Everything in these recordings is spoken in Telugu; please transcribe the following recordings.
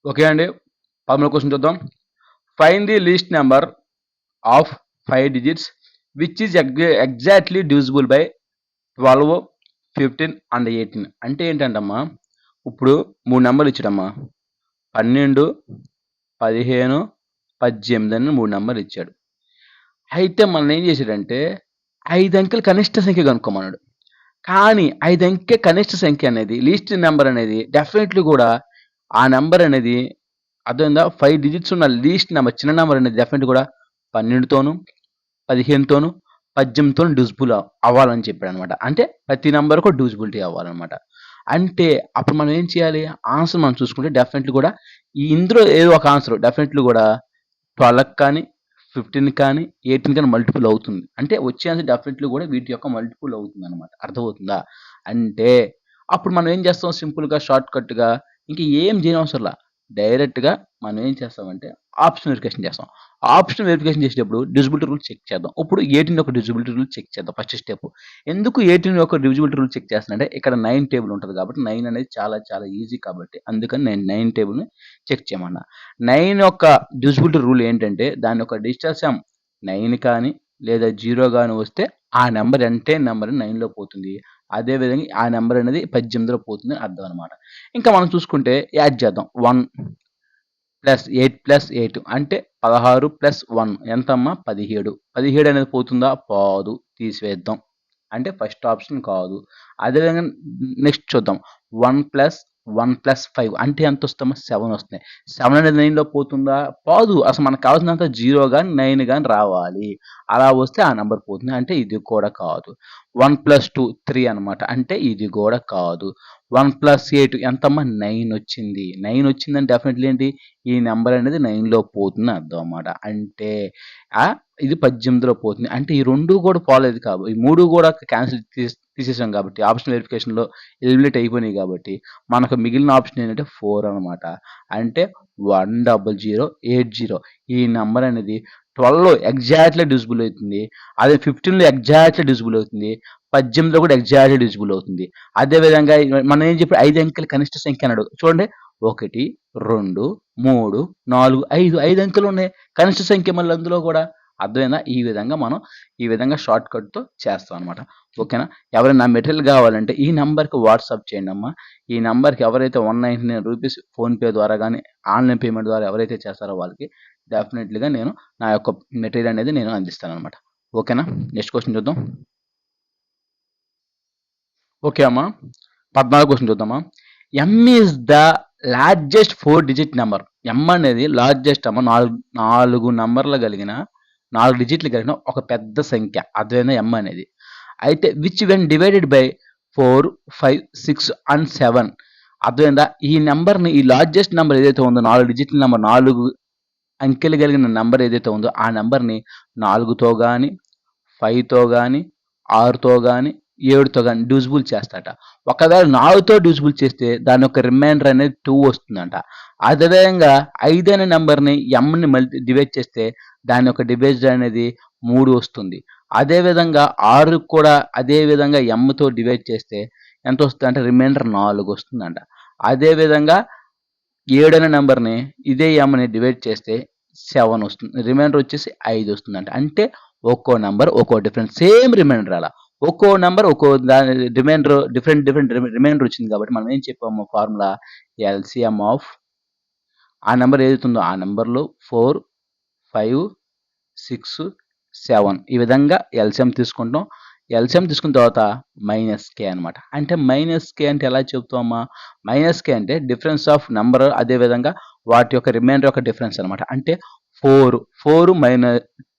ఓకే అండి. 13 క్వశ్చన్ చూద్దాం. Find the least number of 5 digits which is exactly divisible by 12, 15 and 18. అంటే ఏంటంటమ్మా, ఇప్పుడు 3 నెంబర్లు ఇచ్చాడమ్మా. 12, 15, 18 అని 3 నెంబర్లు ఇచ్చాడు. అయితే మనల్ని ఏం చేశాడంటే 5 అంకెల కనిష్ట సంఖ్య కనుక్కోమన్నాడు. కానీ 5 అంకె కనిష్ట సంఖ్య అనేది లీస్ట్ నెంబర్ అనేది డెఫినెట్లీ కూడా ఆ నెంబర్ అనేది అర్థమైందా? 5 డిజిట్స్ ఉన్న లీస్ట్ నెంబర్ చిన్న నెంబర్ అనేది డెఫినెట్లీ కూడా 12తోను, 15తోను, 18తోను డివిజిబుల్ అవ్వాలని చెప్పాడనమాట. అంటే ప్రతి నెంబర్‌కి డివిజిబిలిటీ అవ్వాలనమాట. అంటే అప్పుడు మనం ఏం చేయాలి? ఆన్సర్ మనం చూసుకుంటే డెఫినెట్లీ కూడా ఇందులో ఏదో ఒక ఆన్సర్ డెఫినెట్లీ కూడా 12కి కానీ, 15 కానీ, 18 కానీ మల్టిపుల్ అవుతుంది. అంటే వచ్చే ఆన్సర్ డెఫినెట్లీ కూడా వీటి యొక్క మల్టిపుల్ అవుతుందనమాట. అర్థమవుతుందా? అంటే అప్పుడు మనం ఏం చేస్తాం సింపుల్‌గా షార్ట్ కట్‌గా ఇంక ఏం చేయనవసరంలా. డైరెక్ట్‌గా మనం ఏం చేస్తామంటే ఆప్షన్ వెరిఫికేషన్ చేస్తాం. ఆప్షన్ వెరిఫికేషన్ చేసేటప్పుడు డివిజిబిలిటీ రూల్ చెక్ చేద్దాం. ఇప్పుడు 18 యొక్క డివిజిబిలిటీ రూల్ చెక్ చేద్దాం ఫస్ట్ స్టెప్. ఎందుకు 18 యొక్క డివిజిబిలిటీ రూల్ చెక్ చేస్తున్నానంటే ఇక్కడ 9 టేబుల్ ఉంటది కాబట్టి 9 అనేది చాలా చాలా ఈజీ కాబట్టి అందుకని నేను 9 టేబుల్‌ని చెక్ చేయమన్నా. 9 యొక్క డివిజిబిలిటీ రూల్ ఏంటంటే దాని యొక్క డిజిటల్ సమ్ 9 కానీ లేదా 0 గాని వస్తే ఆ నంబర్ ఎంటైర్ నంబర్ 9లో పోతుంది. అదే విధంగా ఆ నంబర్ అనేది 18లో పోతుందని అర్థం అనమాట. ఇంకా మనం చూసుకుంటే యాడ్ చేద్దాం. 1 ప్లస్ 8 ప్లస్ 8 అంటే 16 ప్లస్ 1 ఎంతమ్మా? 17. 17 అనేది పోతుందా? పోదు. తీసివేద్దాం. అంటే ఫస్ట్ ఆప్షన్ కాదు. అదేవిధంగా నెక్స్ట్ చూద్దాం. 1 ప్లస్ 1 ప్లస్ 5 అంటే ఎంతొస్తదమ్మా? 7 వస్తున్నాయి. 7 అనేది 9లో పోతుందా? పోదు. అసలు మనకు కావాల్సినంత 0 గాని, 9 గాని రావాలి. అలా వస్తే ఆ నంబర్ పోతుంది. అంటే ఇది కూడా కాదు. 1 ప్లస్ 2 3 అనమాట. అంటే ఇది కూడా కాదు. 1 ప్లస్ 8 ఎంతమ్మా? 9 వచ్చింది. 9 వచ్చిందంటే డెఫినెట్లీ ఏంటి? ఈ నంబర్ అనేది 9లో పోతుందని అర్థం అనమాట. అంటే ఇది 18లో పోతుంది. అంటే ఈ 2 కూడా పోలేదు ఈ 3 కూడా క్యాన్సిల్ తీసేసాం కాబట్టి ఆప్షన్ వెరిఫికేషన్‌లో ఎలిమినేట్ అయిపోయినాయి కాబట్టి మనకు మిగిలిన ఆప్షన్ ఏంటంటే 4 అనమాట. అంటే 10080 ఈ నంబర్ అనేది 12లో ఎగ్జాక్ట్‌లీ డివిజిబుల్ అవుతుంది. అదే 15లో ఎగ్జాక్ట్‌లీ డివిజిబుల్ అవుతుంది. 18లో కూడా ఎగ్జాక్ట్‌లీ డివిజిబుల్ అవుతుంది. అదే విధంగా మనం ఏం చెప్పాం 5 అంకెల కనిష్ట సంఖ్య అన్నాడు. చూడండి 1, 2, 3, 4, 5 అంకెలు ఉన్నాయి. కనిష్ట సంఖ్య మళ్ళీ అందులో కూడా అర్థమైందా? ఈ విధంగా షార్ట్ కట్‌తో చేస్తాం అనమాట. ఓకేనా? ఎవరైనా మెటీరియల్ కావాలంటే ఈ నంబర్‌కి వాట్సాప్ చేయండమ్మా. ఈ నంబర్‌కి ఎవరైతే రూ. 199 ఫోన్‌పే ద్వారా గాని, ఆన్‌లైన్ పేమెంట్ ద్వారా ఎవరైతే చేస్తారో వాళ్ళకి డెఫినెట్‌లీగా నేను నా యొక్క మెటీరియల్ అనేది నేను అందిస్తాననమాట. ఓకేనా? నెక్స్ట్ క్వెషన్ చూద్దాం. ఓకే అమ్మా. 14 క్వెషన్ చూద్దామా. M is the largest 4 digit number. M అనేది లార్జెస్ట్ అమ్మ 4 నంబర్లు కలిగిన 4 డిజిట్లు కలిగిన ఒక పెద్ద సంఖ్య. అర్థమైందా ఎమ్ అనేది. అయితే which when divided by 4, 5, 6 and 7 అర్థమైందా? ఈ నంబర్‌ని ఈ లార్జెస్ట్ నంబర్ ఏదైతే ఉందో 4 డిజిట్ల నంబర్ 4 అంకెలు కలిగిన నంబర్ ఏదైతే ఉందో ఆ నంబర్‌ని 4తో గాని, 5తో గాని, 6తో గాని, 7తో గాని డివిజిబుల్ చేస్తాట. ఒకవేళ 4తో డివిజిబుల్ చేస్తే దాని యొక్క రిమైండర్ అనేది 2 వస్తుందంట. అదేవిధంగా 5 అనే నంబర్‌ని ఎమ్‌ని డివైడ్ చేస్తే దాని యొక్క డివిజన్ అనేది 3 వస్తుంది. అదేవిధంగా 6కి కూడా అదే విధంగా ఎమ్‌తో డివైడ్ చేస్తే ఎంతొస్తదంటే రిమైండర్ 4 వస్తుందంట. అదేవిధంగా 7 అనే నంబర్‌ని ఇదే ఎమ్‌ని డివైడ్ చేస్తే 7 వస్తుంది. రిమైండర్ వచ్చేసి 5 వస్తుందంట. అంటే ఒక్కో నంబర్ ఒక్కో డిఫరెంట్ సేమ్ రిమైండర్ అలా. ఒక్కో నంబర్ ఒక్కో దాని రిమైండర్ డిఫరెంట్ రిమైండర్ వచ్చింది కాబట్టి మనం ఏం చెప్పాము ఫార్ములా ఎల్‌సిఎం ఆఫ్ ఆ నంబర్ ఏదైతే ఉందో ఆ నంబర్‌లో 4, 5, 6, 7 ఈ విధంగా ఎల్‌సిఎం తీసుకుంటాం. ఎల్‌సిఎం తీసుకున్న తర్వాత -k అనమాట. అంటే -k అంటే ఎలా చెప్తామమ్మా? -k అంటే డిఫరెన్స్ ఆఫ్ నంబర్ అదే విధంగా వాటి యొక్క రిమైండర్ యొక్క డిఫరెన్స్ అనమాట. అంటే 4 -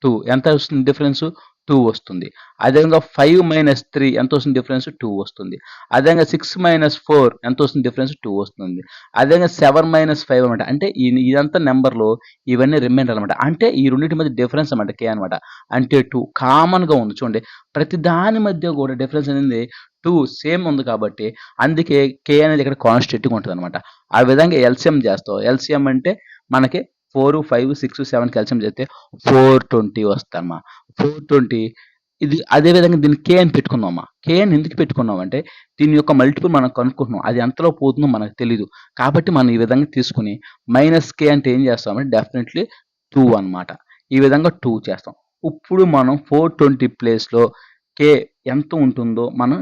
2 ఎంత వస్తుంది డిఫరెన్స్? 2 వస్తుంది. అదేవిధంగా 5 - 3 ఎంత వస్తుంది డిఫరెన్స్? 2 వస్తుంది. అదేవిధంగా 6 - 4 ఎంత వస్తుంది డిఫరెన్స్? 2 వస్తుంది. అదేవిధంగా 7 - 5 అనమాట. అంటే ఇదంతా నంబర్‌లో ఇవన్నీ రిమైండర్ అనమాట. అంటే ఈ రెండిటి మధ్య డిఫరెన్స్ అనమాట k అనమాట. అంటే 2 కామన్‌గా ఉంది చూడండి. ప్రతి దాని మధ్య కూడా డిఫరెన్స్ అనేది 2 సేమ్ ఉంది కాబట్టి అందుకే k అనేది ఇక్కడ కాన్స్టెంట్‌గా ఉంటదనమాట. ఆ విధంగా ఎల్‌సిఎం చేస్తాం. ఎల్‌సిఎం అంటే మనకి 4, 5, 6, 7కి ఎల్‌సిఎం చేస్తే 420 వస్తదమ్మా. 420 ఇది అదే విధంగా దీన్ని కే అని పెట్టుకున్నామా. కే అని ఎందుకు పెట్టుకున్నామంటే దీని యొక్క మల్టిపుల్ మనం కనుక్కుంటున్నాం. అది ఎంతలో పోతుందో మనకు తెలీదు. కాబట్టి మనం ఈ విధంగా తీసుకొని మైనస్ కే అంటే ఏం చేస్తామంటే డెఫినెట్లీ 2 అన్నమాట. ఈ విధంగా 2 చేస్తాం. ఇప్పుడు మనం 420 ప్లేస్‌లో కే ఎంత ఉంటుందో మనం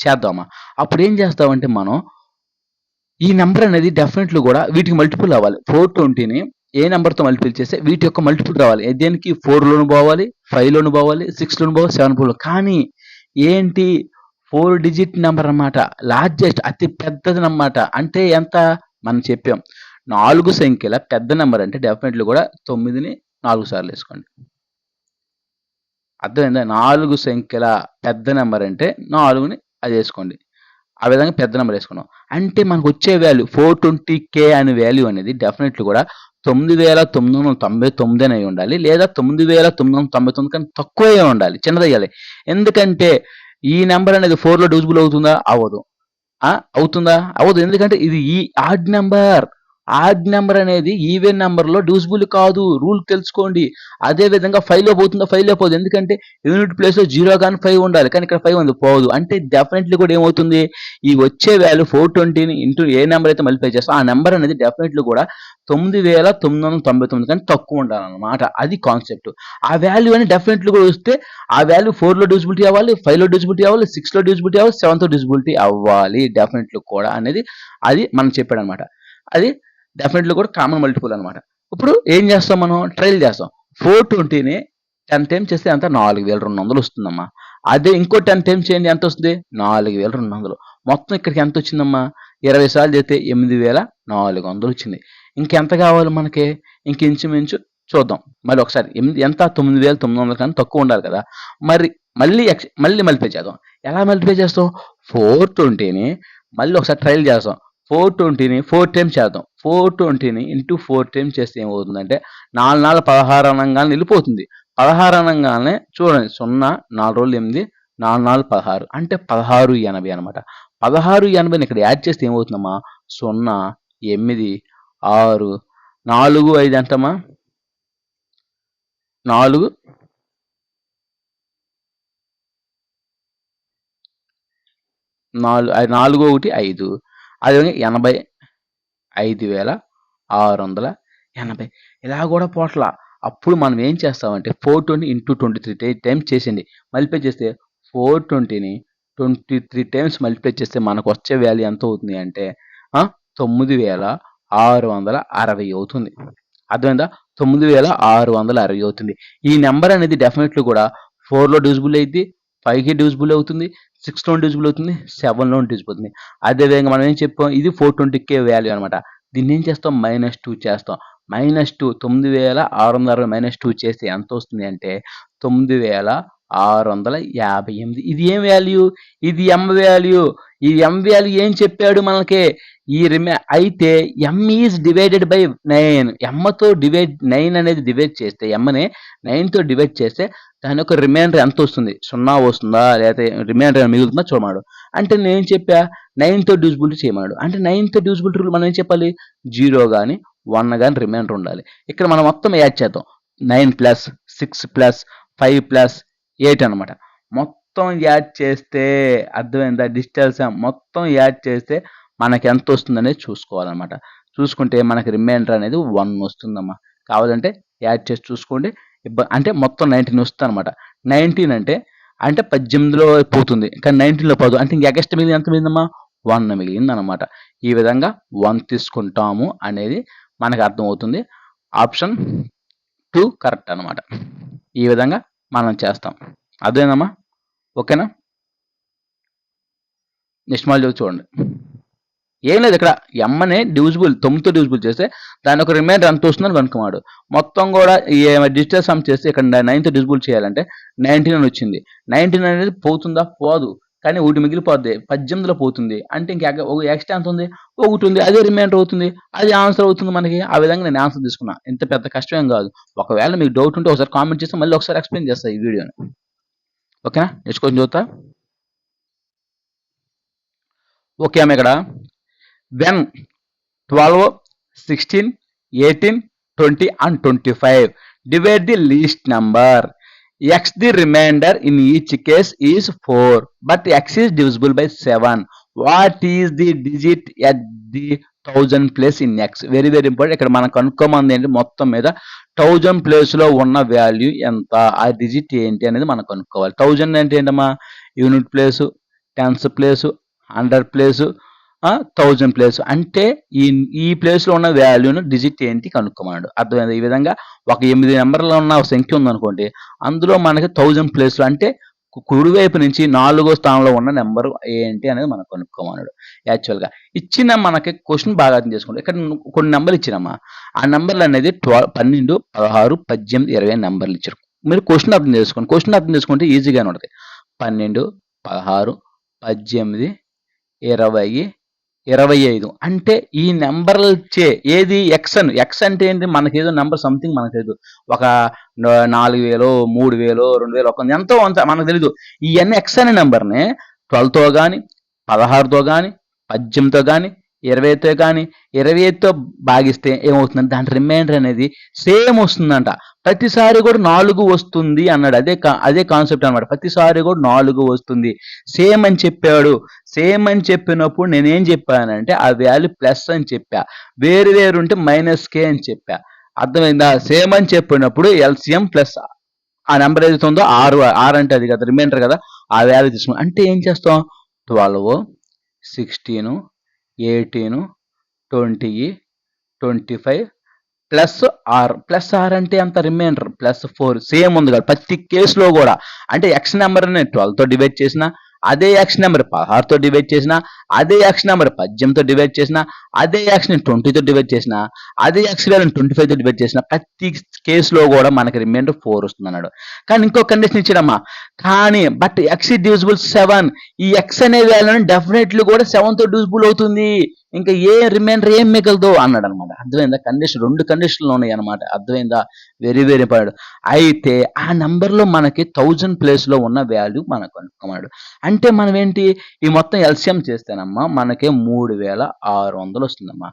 చేద్దామా. అప్పుడు ఏం చేస్తామంటే మనం ఈ నంబర్ అనేది డెఫినెట్‌లీ కూడా వీటికి మల్టిపుల్ అవ్వాలి. 420ని ఏ నంబర్‌తో మల్టిపుల్ చేస్తే వీటి యొక్క మల్టిపుల్ రావాలి. దేనికి 4లోను పోవాలి, 5లోను పోవాలి, 6లోను పోవాలి, 7 కానీ ఏంటి 4 డిజిట్ నంబర్ అన్నమాట. లార్జెస్ట్ అతి పెద్దదనమాట. అంటే ఎంత? మనం చెప్పాం. 4 సంఖ్యల పెద్ద నంబర్ అంటే డెఫినెట్‌లీ కూడా 9ని 4 సార్లు ఏసుకోండి. అర్థమైందా? 4 సంఖ్యల పెద్ద నంబర్ అంటే 4ని అదేసుకోండి. ఆ విధంగా పెద్ద నంబర్ ఏసుకున్నాం. అంటే మనకొచ్చే వాల్యూ 420K అనే వాల్యూ అనేది డెఫినెట్‌లీ కూడా 9999 అని అయ్యుండాలి. లేదా 9999 కన్నా తక్కువే ఉండాలి. చిన్నదెయ్యాలి. ఎందుకంటే ఈ నంబర్ అనేది 4లో డివిజిబుల్ అవుతుందా? అవ్వదు. అవుతుందా? అవ్వదు. ఎందుకంటే ఇది ఆడ్ నంబర్. ఆడ్ నంబర్ అనేది ఈవెన్ నంబర్‌లో డివిజిబుల్ కాదు. రూల్ తెలుసుకోండి. అదే విధంగా 5లో పోతుందా? 5లో పోదు. ఎందుకంటే యూనిట్ ప్లేస్‌లో 0 గాని 5 ఉండాలి. కానీ ఇక్కడ 5 ఉంది. పోదు. అంటే డెఫినెట్‌లీ కూడా ఏమవుతుంది? ఈ వచ్చే వాల్యూ 420ని ఇంటూ ఏ నంబర్ అయితే మల్టిప్లై చేస్తామో ఆ నంబర్ అనేది డెఫినెట్‌లీ కూడా 9999 కన్నా తక్కువ ఉండాలన్నమాట. అది కాన్సెప్ట్. ఆ వాల్యూ అని డెఫినెట్‌లీ కూడా వస్తే ఆ వాల్యూ 4లో డివిజిబిలిటీ అవ్వాలి, 5లో డివిజిబిలిటీ అవ్వాలి, 6లో డివిజిబిలిటీ అవ్వాలి, 7తో డివిజిబిలిటీ అవ్వాలి. డెఫినెట్‌లీ కూడా అనేది అది మనం చెప్పాడన్నమాట. అది డెఫినెట్‌లీ కూడా కామన్ మల్టిపుల్ అన్నమాట. ఇప్పుడు ఏం చేస్తాం మనం? ట్రైల్ చేస్తాం. 420ని 10 టైమ్స్ చేస్తే ఎంత? 4200 వస్తుందమ్మా. అదే ఇంకో 10 టైమ్స్ చేయండి ఎంత వస్తుంది? 4200. మొత్తం ఇక్కడికి ఎంత వచ్చిందమ్మా? 20 సార్లు చేస్తే 8400 వచ్చింది. ఇంకెంత కావాలి మనకి? ఇంక ఇంచుమించు చూద్దాం. మళ్ళీ ఒకసారి ఎంత? 9900 కన్నా తక్కువ ఉండాలి కదా! మళ్ళీ మల్టిప్లై చేద్దాం. ఎలా మల్టిప్లై చేస్తాం? 420ని మళ్ళీ ఒకసారి ట్రైల్ చేస్తాం. 420ని 4 టైమ్స్ చేద్దాం. 420ని ఇంటూ 4 టైమ్స్ చేస్తే ఏమవుతుందంటే 4 4 16 అనంగానే వెళ్ళిపోతుంది. 16 అనంగానే చూడండి 0 4 రోజులు 8 4 4 16 అంటే 1680 అనమాట. 1680ని ఇక్కడ యాడ్ చేస్తే ఏమవుతుందమ్మా? 0 8 6 4 5 ఎంతమ్మా? 4 4 1 5 అదేవిధంగా 85,680 ఇలా కూడా పోట్ల. అప్పుడు మనం ఏం చేస్తామంటే 420 ఇంటూ 23 టైమ్స్ చేసేయండి. మల్టిప్లై చేస్తే 420ని 23 టైమ్స్ మల్టిప్లై చేస్తే మనకు వచ్చే వాల్యూ ఎంత అవుతుంది అంటే 9660 అవుతుంది. అర్థమైందా? 9660 అవుతుంది. ఈ నెంబర్ అనేది డెఫినెట్‌లీ కూడా 4లో డివిజిబుల్ అయిద్ది, 5కి డివిజిబుల్ అవుతుంది, 6లో డివిజిబుల్ అవుతుంది, 7లో డివిజిబుల్ అవుతుంది. అదేవిధంగా మనం ఏం చెప్పాం? ఇది 420K వాల్యూ అనమాట. దీన్ని ఏం చేస్తాం? -2 చేస్తాం. -2 9660 -2 చేస్తే ఎంత వస్తుంది అంటే 9658. ఇది ఏం వాల్యూ? ఇది m వాల్యూ. ఈ m వాల్యూ ఏం చెప్పాడు మనకి? అయితే m ఈజ్ డివైడెడ్ బై 9. mతో 9 అనేది డివైడ్ చేస్తే mని 9తో డివైడ్ చేస్తే దాని యొక్క రిమైండర్ ఎంత వస్తుంది? 0 వస్తుందా? లేకపోతే రిమైండర్ మిగులుతుందా చూడమన్నాడు. అంటే నేనేం చెప్పా? 9తో డివిజిబిలిటీ చేయమన్నాడు. అంటే 9తో డివిజిబిలిటీ రూల్ మనం ఏం చెప్పాలి? 0 గాని 1 గాని రిమైండర్ ఉండాలి. ఇక్కడ మనం మొత్తం యాడ్ చేద్దాం. 9 ప్లస్ 6 ప్లస్ 5 ప్లస్ 8 అనమాట. మొత్తం యాడ్ చేస్తే అర్థమైందా? డిజిటల్ సమ్ మొత్తం యాడ్ చేస్తే మనకి ఎంత వస్తుందనేది చూసుకోవాలన్నమాట. చూసుకుంటే మనకి రిమైండర్ అనేది 1 వస్తుందమ్మా. కావాలంటే యాడ్ చేసి చూసుకోండి. అంటే మొత్తం 19 వస్తుందన్నమాట. 19 అంటే 18లో పోతుంది. కానీ 19లో పోదు. అంటే ఇంక ఎగస్ట్రా మిగిలింది ఎంత మిగిలిందమ్మా? 1 మిగిలిందనమాట. ఈ విధంగా 1 తీసుకుంటాము అనేది మనకు అర్థమవుతుంది. ఆప్షన్ 2 కరెక్ట్ అనమాట. ఈ విధంగా మనం చేస్తాం. అర్థమైందమ్మా? ఓకేనా? నెక్స్ట్ మాడ్యూల్ చూడండి. ఏం లేదు ఇక్కడ ఎమ్మనే డివిజిబుల్ 9తో డివిజిబుల్ చేస్తే దాని ఒక రిమైండర్ ఎంత వస్తుందని కనుక్కున్నాడు. మొత్తం కూడా డిజిటల్ సమ్ చేస్తే ఇక్కడ 9తో డివిజిబుల్ చేయాలంటే 19 అని వచ్చింది. 19 అనేది పోతుందా? పోదు. కానీ ఒకటి మిగిలిపోద్ది. 18లో పోతుంది. అంటే ఇంక ఎక్స్ట్రా ఎంత ఉంది? ఒకటి ఉంది. అదే రిమైండర్ అవుతుంది. అది ఆన్సర్ అవుతుంది మనకి. ఆ విధంగా నేను ఆన్సర్ తీసుకున్నా. ఇంత పెద్ద కష్టమేం కాదు. ఒకవేళ మీకు డౌట్ ఉంటే ఒకసారి కామెంట్ చేస్తే మళ్ళీ ఒకసారి ఎక్స్ప్లెయిన్ చేస్తా ఈ వీడియోని. ఓకేనా? నెక్స్ట్ క్వశ్చన్ చూద్దాం. ఓకే అమ్మ ఇక్కడ when 12, 16, 18, 20 and 25 divide the least number X the remainder in each case is 4, but X is divisible by 7. What is the digit at the 1000 place in X? Very very important. ఇక్కడ మనం కనుక్కోమంది ఏంటి, మొత్తం మీద 1000 ప్లేస్ లో ఉన్న వాల్యూ ఎంత, ఆ డిజిట్ ఏంటి అనేది మనం కనుక్కోవాలి. 1000 అంటే ఏంటమ్మా, unit place, tens place, 100 place, 1000 place. అంటే ఈ ప్లేస్ లో ఉన్న వాల్యూను డిజిట్ ఏంటి కనుక్కోమన్నాడు. అర్థమైంది. ఈ విధంగా ఒక 8 నెంబర్లో ఉన్న సంఖ్య ఉందనుకోండి, అందులో మనకి 1000 ప్లేస్లో అంటే కుడివైపు నుంచి 4వ స్థానంలో ఉన్న నెంబర్ ఏంటి అనేది మనం కనుక్కోమన్నాడు. యాక్చువల్గా ఇచ్చిన మనకి క్వశ్చన్ బాగా అర్థం చేసుకోండి. ఇక్కడ కొన్ని నెంబర్లు ఇచ్చినమ్మా, ఆ నెంబర్లు అనేది 12, 16, 18, 20 నెంబర్లు ఇచ్చారు. మీరు క్వశ్చన్ అర్థం చేసుకోండి. క్వశ్చన్ అర్థం చేసుకుంటే ఈజీగానే ఉంటుంది. 12, 16, 18, 20, 25 అంటే ఈ నెంబర్లు ఇచ్చే ఏది ఎక్స్ అని. ఎక్స్ అంటే ఏంటి, మనకి ఏదో నెంబర్ సంథింగ్ మనకు తెలియదు. ఒక 4000, 3000, 2000, ఒక ఎంతో అంత మనకు తెలీదు. ఇవన్నీ ఎక్స్ అనే నెంబర్ని 12తో కానీ, 16తో కానీ, 18తో కానీ, 20తో కానీ, 25తో భాగిస్తే ఏమవుతుందంటే దాని రిమైండర్ అనేది సేమ్ వస్తుందంట. ప్రతిసారి కూడా 4 వస్తుంది అన్నాడు. అదే కాన్సెప్ట్ అనమాట. ప్రతిసారి కూడా 4 వస్తుంది. సేమ్ అని చెప్పాడు. సేమ్ అని చెప్పినప్పుడు నేనేం చెప్పానంటే ఆ వాల్యూ ప్లస్ అని చెప్పా, వేరు వేరు ఉంటే -k అని చెప్పా. అర్థమైందా? సేమ్ అని చెప్పినప్పుడు ఎల్సిఎం ప్లస్ ఆ నెంబర్ ఏదైతే ఉందో 6 అంటే అది కదా రిమైండర్ కదా, ఆ వాల్యూ తీసుకున్నాం. అంటే ఏం చేస్తాం, 12, 16, 18, 20, 25 +r అంటే అంత రిమైండర్ +4 సేమ్ ఉంది కదా ప్రతి కేసులో కూడా. అంటే ఎక్స్ నెంబర్ని 12తో డివైడ్ చేసిన, అదే ఎక్స్ నెంబర్ 16తో డివైడ్ చేసిన, అదే ఎక్స్ నెంబర్ 18తో డివైడ్ చేసిన, అదే ఎక్స్ని 20తో డివైడ్ చేసిన, అదే ఎక్స్ వాల్యూని 25తో డివైడ్ చేసిన, ప్రతి కేసులో కూడా మనకి రిమైండర్ 4 వస్తుంది అన్నాడు. కానీ ఇంకో కండిషన్ ఇచ్చాడమ్మా, కానీ బట్ ఎక్స్ ఇస్ డివిజిబుల్ 7. ఈ ఎక్స్ అనే వాల్యూని డెఫినెట్లీ కూడా 7తో డివిజిబుల్ అవుతుంది, ఇంకా ఏ రిమైండర్ ఏం మిగలదు అన్నాడు అనమాట. అర్థమైందా? కండిషన్ 2 కండిషన్లు ఉన్నాయి అనమాట. అర్థమైందా? Very very important. అయితే ఆ నెంబర్లో మనకి 1000 ప్లేస్లో ఉన్న వాల్యూ మనకు కనుక్కున్నాడు. అంటే మనం ఏంటి, ఈ మొత్తం ఎల్సిఎం చేస్తేనమ్మా మనకి 3600 వస్తుందమ్మా.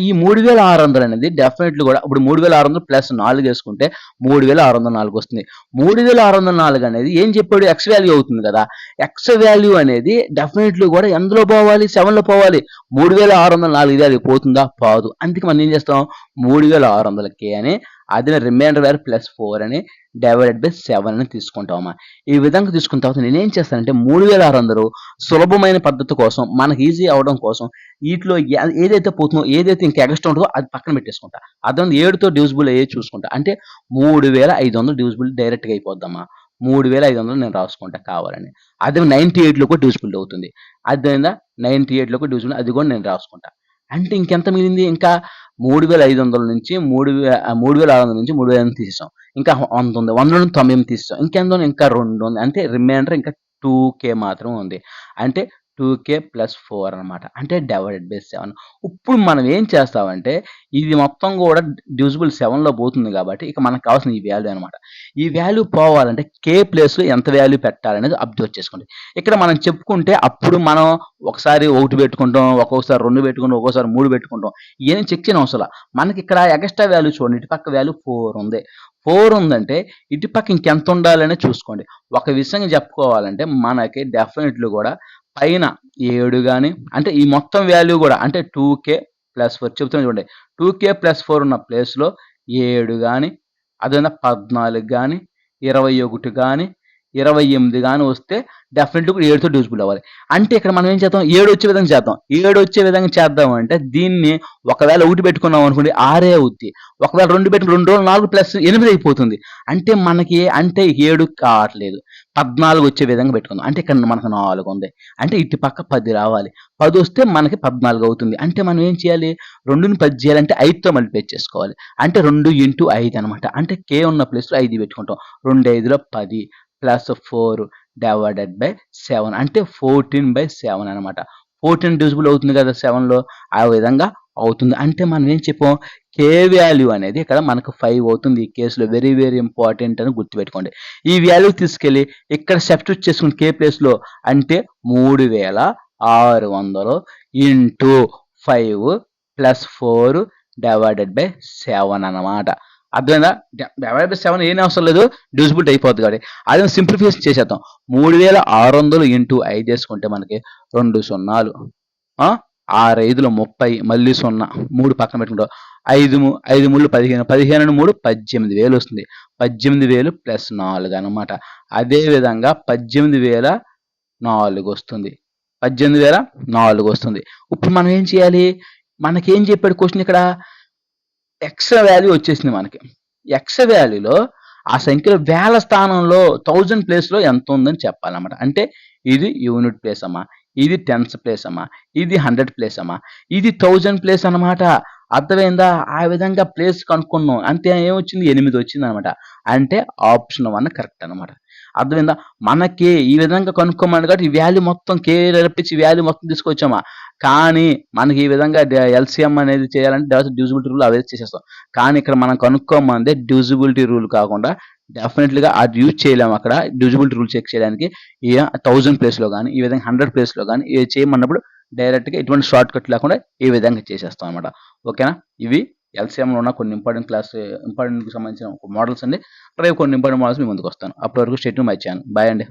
ఈ 3600 అనేది డెఫినెట్లీ కూడా ఇప్పుడు 3600 ప్లస్ 4 వేసుకుంటే 3604 వస్తుంది. 3604 అనేది ఏం చెప్పాడు, ఎక్స్ వాల్యూ అవుతుంది కదా. ఎక్స్ వాల్యూ అనేది డెఫినెట్లీ కూడా ఎందులో పోవాలి, 7లో పోవాలి. 3604 వాల్యూ పోతుందా, పోదు. అందుకే మనం ఏం చేస్తాం, 3600k అని అది రిమైండర్ వాల్యూ +4 అని /7 అని తీసుకుంటామమ్మా. ఈ విధంగా తీసుకున్న తర్వాత నేనేం చేస్తానంటే 3600 సులభమైన పద్ధతి కోసం, మనకి ఈజీ అవడం కోసం వీటిలో ఏదైతే పోతుందో, ఏదైతే ఇంకా ఎక్స్ట్రా ఉంటుందో అది పక్కన పెట్టేసుకుంటా. అదొంది 7తో డివిజిబుల్ అయ్యే చూసుకుంటా. అంటే 3500 డివిజిబుల్ డైరెక్ట్గా అయిపోద్దమ్మా. 3500 నేను రాసుకుంటా కావాలని. అదే 98లో కూడా డివిజిబుల్ అవుతుంది. అదేందా 98లో కూడా డివిజిబుల్, అది కూడా నేను రాసుకుంటా. అంటే ఇంకెంత మిగిలింది, ఇంకా 3500 నుంచి 3600 నుంచి 3500 తీసేసాం. ఇంకా 100 ఉంది. 100 నుంచి 98 తీసేసాం. ఇంకెంత ఉంది, ఇంకా 2 ఉంది. అంటే రిమైండర్ ఇంకా 2k మాత్రం ఉంది. అంటే 2k + 4 అనమాట. అంటే /7. ఇప్పుడు మనం ఏం చేస్తామంటే ఇది మొత్తం కూడా డివిజిబుల్ 7లో పోతుంది కాబట్టి ఇక మనకు కావాల్సిన ఈ వాల్యూ అనమాట. ఈ వాల్యూ పోవాలంటే k ప్లేస్లో ఎంత వాల్యూ పెట్టాలనేది అబ్జర్వ్ చేసుకోండి. ఇక్కడ మనం చెప్పుకుంటే అప్పుడు మనం ఒకసారి 1 పెట్టుకుంటాం, ఒక్కొక్కసారి 2 పెట్టుకుంటాం, ఒక్కోసారి 3 పెట్టుకుంటాం. ఇవన్నీ చెక్ చేయని అవసరం. మనకి ఇక్కడ ఎక్స్ట్రా వాల్యూ చూడండి, ఇటు పక్క వాల్యూ 4 ఉంది. 4 ఉందంటే ఇటు పక్క ఇంకెంత ఉండాలనే చూసుకోండి. ఒక విషయంగా చెప్పుకోవాలంటే మనకి డెఫినెట్లీ కూడా పైన 7 కానీ, అంటే ఈ మొత్తం వాల్యూ కూడా అంటే 2k + 4 చెప్తున్నాను చూడండి. 2k + 4 ఉన్న ప్లేస్లో 7 కానీ, అదేవిధంగా 14 కానీ, 21 కానీ, 28 కానీ వస్తే డెఫినెట్లీ కూడా 7తో డివిజిబుల్ అవ్వాలి. అంటే ఇక్కడ మనం ఏం చేద్దాం, 7 వచ్చే విధంగా చేద్దాం. 7 వచ్చే విధంగా చేద్దాం అంటే దీన్ని ఒకవేళ 1 పెట్టుకున్నాం అనుకోండి 6 అవుద్ది. ఒకవేళ 2 పెట్టుకుని 2 రోజులు 4 + 8 అయిపోతుంది. అంటే మనకి 7 కావట్లేదు, 14 వచ్చే విధంగా పెట్టుకుందాం. అంటే ఇక్కడ మనకు 4 ఉంది. అంటే ఇటు పక్క 10 రావాలి. 10 వస్తే మనకి 14 అవుతుంది. అంటే మనం ఏం చేయాలి, 2ని 10 చేయాలంటే 5తో మల్టిప్లై చేసుకోవాలి. అంటే 2 × 5 అనమాట. అంటే k ఉన్న ప్లేస్లో 5 పెట్టుకుంటాం. 2 5లో 10 +4 /7 అంటే 14/7 అనమాట. 14 డివిజిబుల్ అవుతుంది కదా 7లో, ఆ విధంగా అవుతుంది. అంటే మనం ఏం చెప్పాం, k వాల్యూ అనేది ఇక్కడ మనకు 5 అవుతుంది ఈ కేసులో. వెరీ వెరీ ఇంపార్టెంట్ అని గుర్తుపెట్టుకోండి. ఈ వాల్యూ తీసుకెళ్ళి ఇక్కడ సబ్స్టిట్యూట్ చేసుకుని k ప్లేస్లో అంటే 3600 × 5 + 4 /7 అనమాట. అర్థమైందా? డివైడ్ బై 7 ఏం అవసరం లేదు, డివిజిబిలిటీ అయిపోద్ది కాబట్టి. అదే సింప్లిఫికేషన్ చేసేద్దాం. 3600 ఇంటూ 5 చేసుకుంటే మనకి 2 సున్నాలు, 6 5లు 30, మళ్ళీ 0, 3 పక్కన పెట్టుకుంటాం. 5 5 3 15, 15 3 18,000 వస్తుంది. 18,000 ప్లస్ 4 అనమాట. అదేవిధంగా 18,004 వస్తుంది. 18,004 వస్తుంది. ఇప్పుడు మనం ఏం చేయాలి? మనకేం చెప్పాడు క్వశ్చన్ ఇక్కడ? ఎక్స్ వాల్యూ వచ్చేసింది మనకి. ఎక్స్ వాల్యూలో ఆ సంఖ్యలో వేల స్థానంలో 1000 ప్లేస్లో ఎంత ఉందని చెప్పాలన్నమాట. అంటే ఇది యూనిట్ ప్లేస్ అమ్మా, ఇది టెన్స్ ప్లేస్ అమ్మా, ఇది 100 ప్లేస్ అమ్మా, ఇది 1000 ప్లేస్ అనమాట. అర్థమైందా? ఆ విధంగా ప్లేస్ కనుక్కున్నాం. అంతే ఏమొచ్చింది? 8 వచ్చింది అనమాట. అంటే ఆప్షన్ 1 కరెక్ట్ అనమాట. అర్థమైందా? మనకి ఈ విధంగా కనుక్కోమని కాబట్టి ఈ వాల్యూ మొత్తం రప్పించి వాల్యూ మొత్తం తీసుకొచ్చామా. కానీ మనకి ఈ విధంగా ఎల్సిఎం అనేది చేయాలంటే డివిజిబిలిటీ రూల్ అవే చేసేస్తాం. కానీ ఇక్కడ మనం కనుక్కోమందే డివిజిబిలిటీ రూల్ కాకుండా డెఫినెట్లీగా అది యూజ్ చేయలేము. అక్కడ డివిజిబిలిటీ రూల్ చెక్ చేయడానికి 1000 ప్లేస్లో కానీ ఈ విధంగా 100 ప్లేస్లో కానీ చేయమన్నప్పుడు డైరెక్ట్గా ఎటువంటి షార్ట్ కట్ లేకుండా ఈ విధంగా చేసేస్తాం అనమాట. ఓకేనా? ఇవి ఎల్సిఎంలో ఉన్న కొన్ని ఇంపార్టెంట్కి సంబంధించిన మోడల్స్ అండి. రేపు కొన్ని ఇంపార్టెంట్ మోడల్స్ మీ ముందుకు వస్తాను. అప్పటి వరకు stay tune my channel. Bye అండి.